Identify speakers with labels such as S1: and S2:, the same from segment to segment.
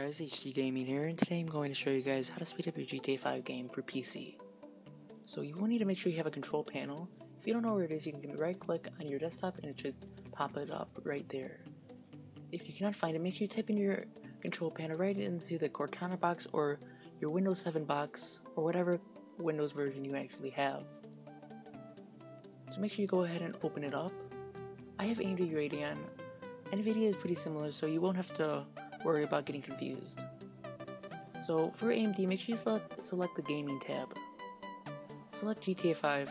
S1: guys, HD Gaming here, and today I'm going to show you guys how to speed up your GTA 5 game for PC. So you will need to make sure you have a control panel. If you don't know where it is, you can right click on your desktop and it should pop it up right there. If you cannot find it, make sure you type in your control panel right into the Cortana box or your Windows 7 box or whatever Windows version you actually have. So make sure you go ahead and open it up. I have AMD Radeon. NVIDIA is pretty similar, so you won't have to worry about getting confused. So for AMD, make sure you select the gaming tab. Select GTA 5.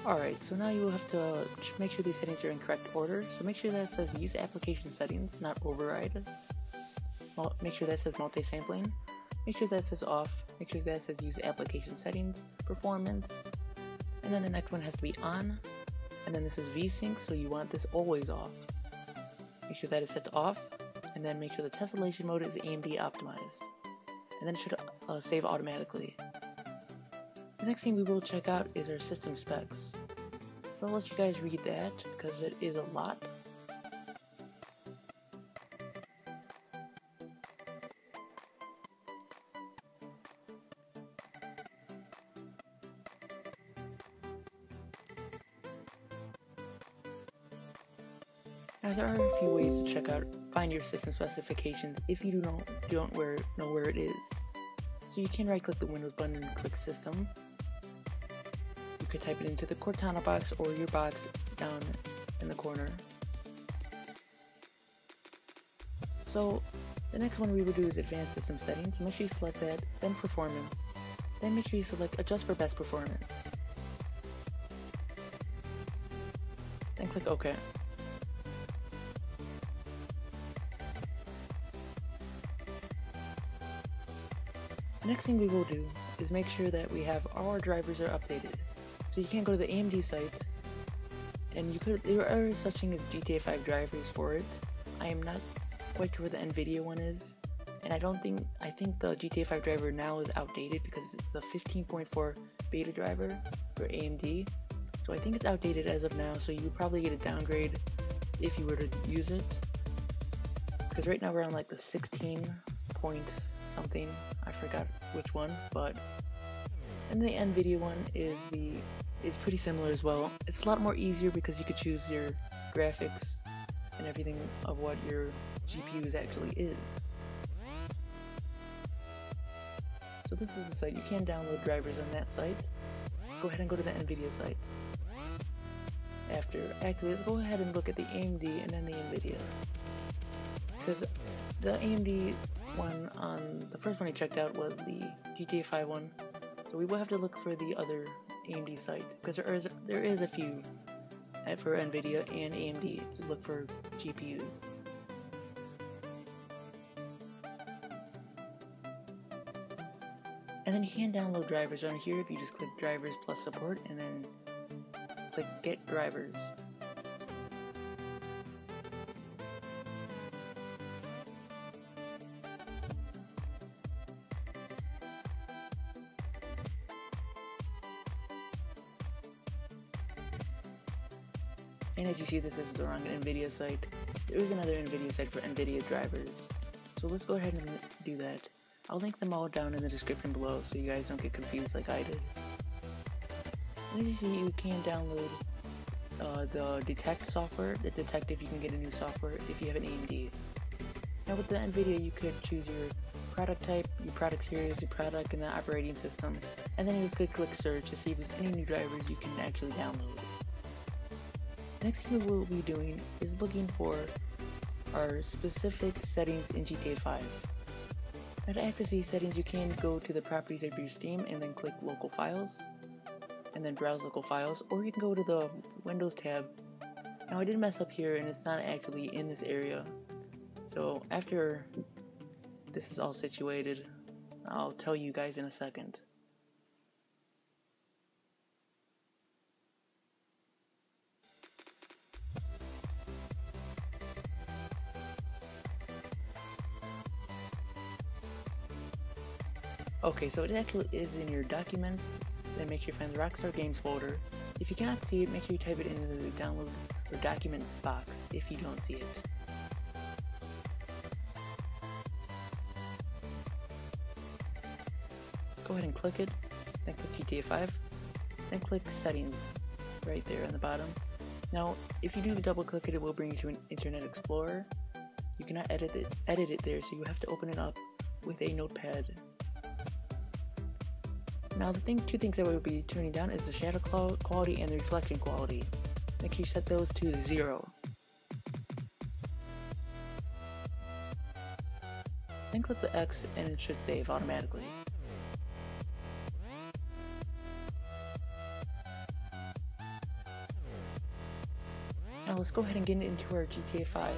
S1: Alright, so now you will have to make sure these settings are in correct order. So make sure that says use application settings, not override. Make sure that says multi-sampling. Make sure that says off. Make sure that says use application settings, performance. And then the next one has to be on. And then this is VSync, so you want this always off. Make sure that is set to off, and then make sure the tessellation mode is AMD optimized. And then it should save automatically. The next thing we will check out is our system specs. So I'll let you guys read that, because it is a lot. Now there are a few ways to find your system specifications if you don't know where it is. So you can right click the Windows button and click System. You could type it into the Cortana box or your box down in the corner. So the next one we will do is Advanced System Settings. Make sure you select that, then Performance. Then make sure you select Adjust for Best Performance. Then click OK. The next thing we will do is make sure that we have all our drivers are updated. So you can go to the AMD site, and there are such thing as GTA 5 drivers for it. I am not quite sure where the NVIDIA one is, and I think the GTA 5 driver now is outdated because it's the 15.4 beta driver for AMD. So I think it's outdated as of now, so you would probably get a downgrade if you were to use it. Because right now we're on like the 16 point something, I forgot which one, but and the NVIDIA one is pretty similar as well. It's a lot more easier because you could choose your graphics and everything of what your GPU actually is. So this is the site. You can download drivers on that site. Go ahead and go to the NVIDIA site. Actually, let's go ahead and look at the AMD and then the NVIDIA. Because the AMD one the first one I checked out was the GTA 5 one, so we will have to look for the other AMD site because there is a few for NVIDIA and AMD to look for GPUs. And then you can download drivers on here if you just click drivers plus support and then click get drivers. And as you see, this is the wrong NVIDIA site. There is another NVIDIA site for NVIDIA drivers. So let's go ahead and do that. I'll link them all down in the description below so you guys don't get confused like I did. And as you see, you can download the Detect software. The Detect if you can get a new software if you have an AMD. Now with the NVIDIA, you could choose your product type, your product series, your product, and the operating system. And then you could click search to see if there's any new drivers you can actually download. Next thing we will be doing is looking for our specific settings in GTA 5. Now to access these settings, you can go to the properties of your Steam and then click local files and then browse local files, or you can go to the Windows tab. Now I did mess up here and it's not actually in this area, so after this is all situated, I'll tell you guys in a second. Okay, so it actually is in your documents, then make sure you find the Rockstar Games folder. If you cannot see it, make sure you type it into the download or documents box if you don't see it. go ahead and click it, then click GTA 5, then click Settings right there on the bottom. Now, if you do double click it, it will bring you to an Internet Explorer. You cannot edit it there, so you have to open it up with a notepad. Now, two things that we'll be turning down is the shadow quality and the reflection quality. Make sure you set those to 0. Then click the X and it should save automatically. Now let's go ahead and get into our GTA 5.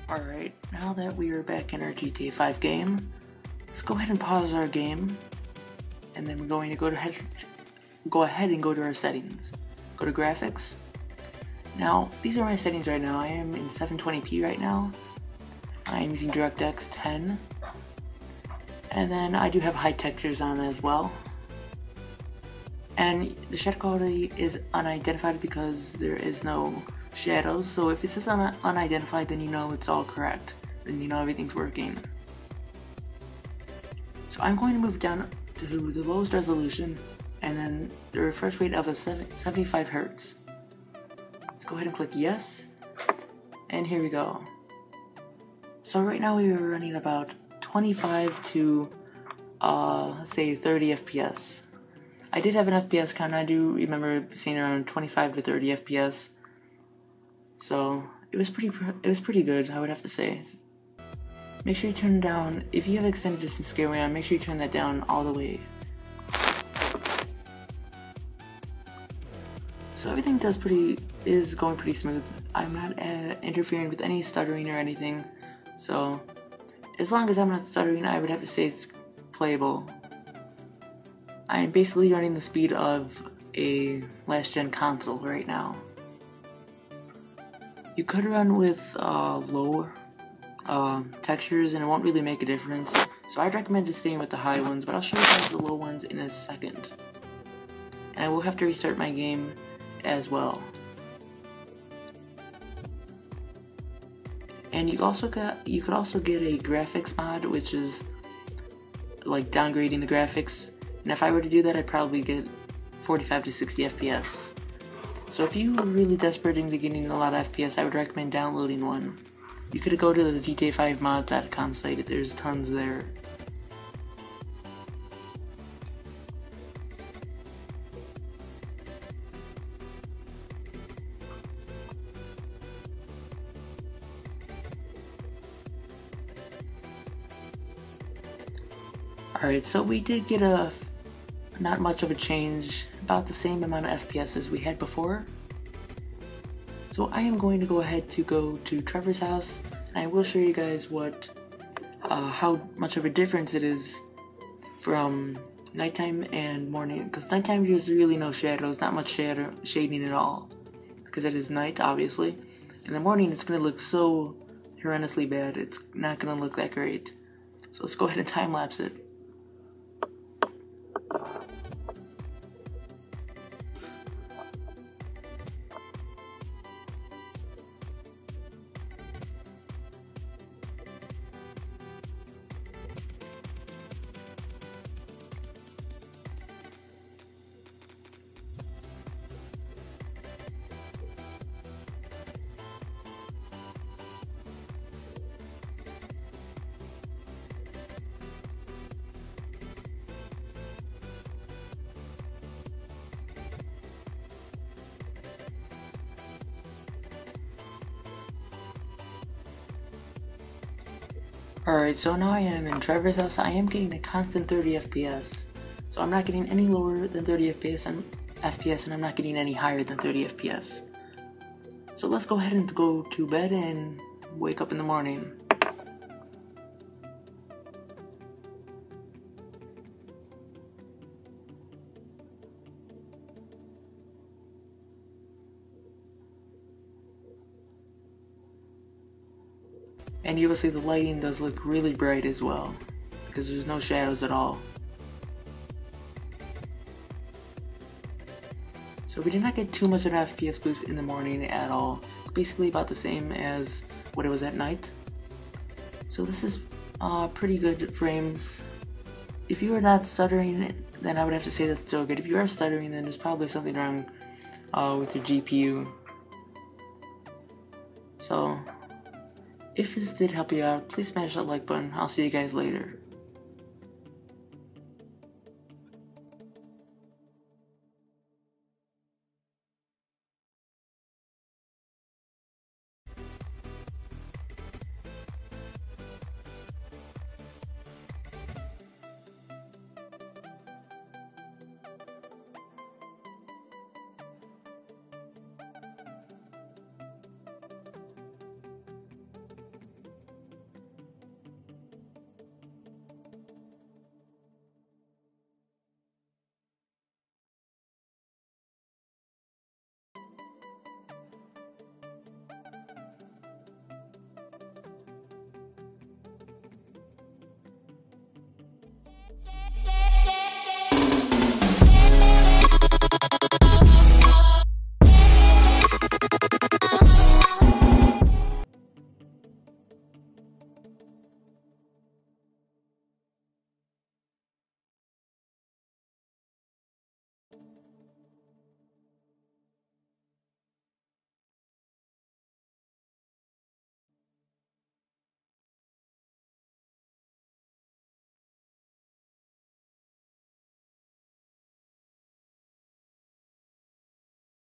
S1: Alright, now that we are back in our GTA 5 game, let's go ahead and pause our game, and then we're going to go ahead and go to our settings. Go to graphics. Now, these are my settings right now. I am in 720p right now. I am using DirectX 10, and then I do have high textures on as well. And the shadow quality is unidentified because there is no shadows, so if it says unidentified, then you know it's all correct, then you know everything's working. So I'm going to move down to the lowest resolution and then the refresh rate of a 75 Hertz. Let's go ahead and click yes, and here we go. So right now we are running about 25 to let's say 30 FPS. I did have an FPS count. I do remember seeing around 25 to 30 FPS. So it was pretty good, I would have to say. Make sure you turn down, if you have extended distance scaling on, make sure you turn that down all the way. So everything is going pretty smooth. I'm not interfering with any stuttering or anything. So as long as I'm not stuttering, I would have to say it's playable. I am basically running the speed of a last gen console right now. You could run with lower textures and it won't really make a difference. So I'd recommend just staying with the high ones, but I'll show you guys the low ones in a second. And I will have to restart my game as well. And you could also get a graphics mod, which is like downgrading the graphics. And if I were to do that, I'd probably get 45 to 60 FPS. So if you were really desperate into getting a lot of FPS, I would recommend downloading one. You could go to the GTA5mods.com site, there's tons there. Alright, so we did get not much of a change, about the same amount of FPS as we had before. So I am going to go ahead to go to Trevor's house, and I will show you guys how much of a difference it is from nighttime and morning, because nighttime there's really no shadows, not much shading at all, because it is night obviously. In the morning it's going to look so horrendously bad, it's not going to look that great. So let's go ahead and time lapse it. Alright, so now I am in Trevor's house. I am getting a constant 30 FPS. So I'm not getting any lower than 30 FPS and I'm not getting any higher than 30 FPS. So let's go ahead and go to bed and wake up in the morning. And you will see the lighting does look really bright as well, because there's no shadows at all. So we did not get too much of an FPS boost in the morning at all. It's basically about the same as what it was at night. So this is pretty good frames. If you are not stuttering, then I would have to say that's still good. If you are stuttering, then there's probably something wrong with your GPU. So if this did help you out, please smash that like button. I'll see you guys later.